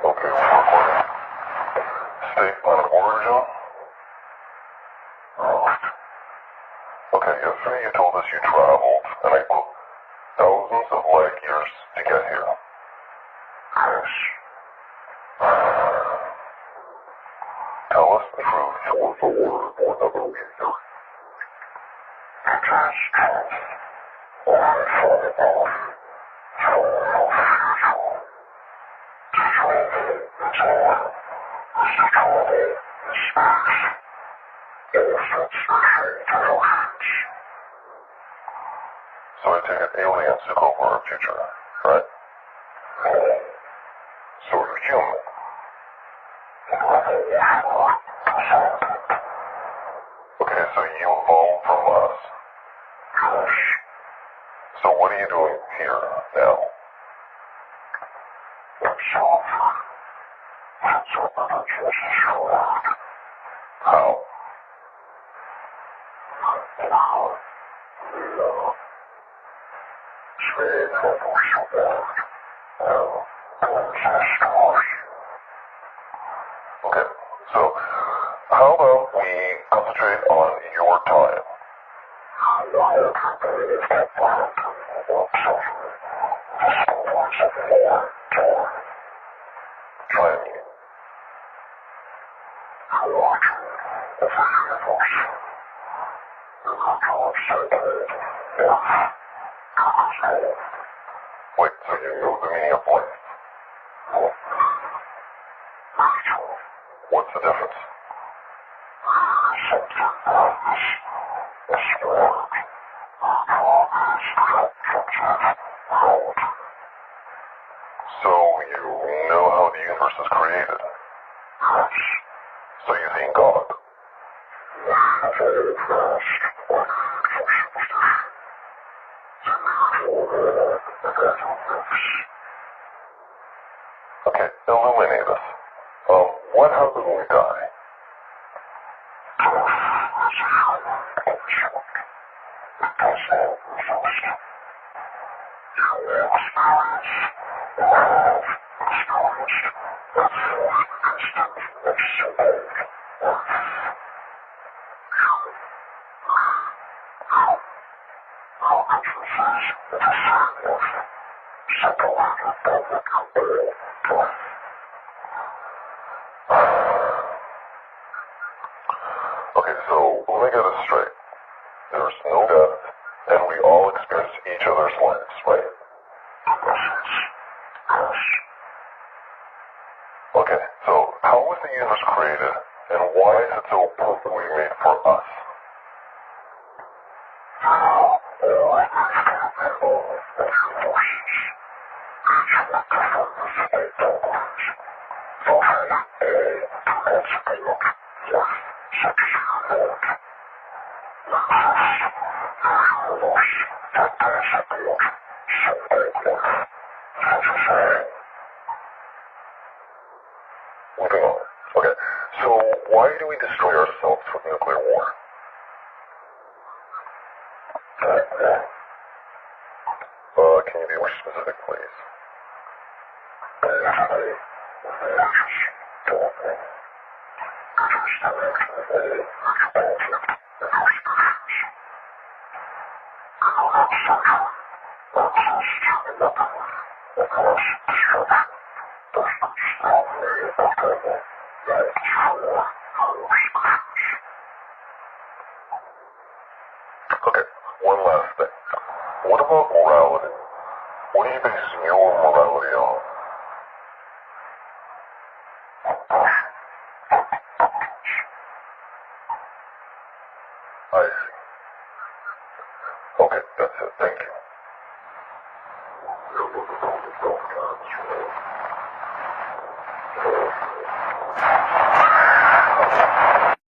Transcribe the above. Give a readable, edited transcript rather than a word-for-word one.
Okay, we're recording. State line of origin? Okay, yesterday you told us you traveled, and I quote, thousands of light years to get here. Yes. Tell us the truth. For the word or another reason. It is truth. Or I fall off. Fall off usual. The travel is on. Is the travel in space. All such machines are oceans. So I take it aliens took over our future, right? No. So you're human. Okay, so you evolved from us. Yes. So what are you doing here now? It's over. That's what the Jesus word. How? Now, love. Speak the voice of God. Now, told our story. Okay, so how about we concentrate on your time? The whole company is that world works over. The storms of war torn. Try me. The water of the universe. The control circle. Life. Control. Wait, so you know the meaning of life? Vital. What's the difference? Something else. This world. Always complicated. Hold. So you know how the universe is created. Yes. So you think God. Very fast. What superstar. The natural world of universe. Okay, illuminate us. What happens when we die? Okay, so let me get this straight. There's no death, and we all experience each other's lives, right? Okay, so how was the universe created, and why is it so perfectly made for us? Moving on. Okay, so why do we destroy ourselves with nuclear war? Can you be more specific, please? Okay, one last thing. What about morality? What are you basing your morality on? I see. Okay, that's it. Thank you.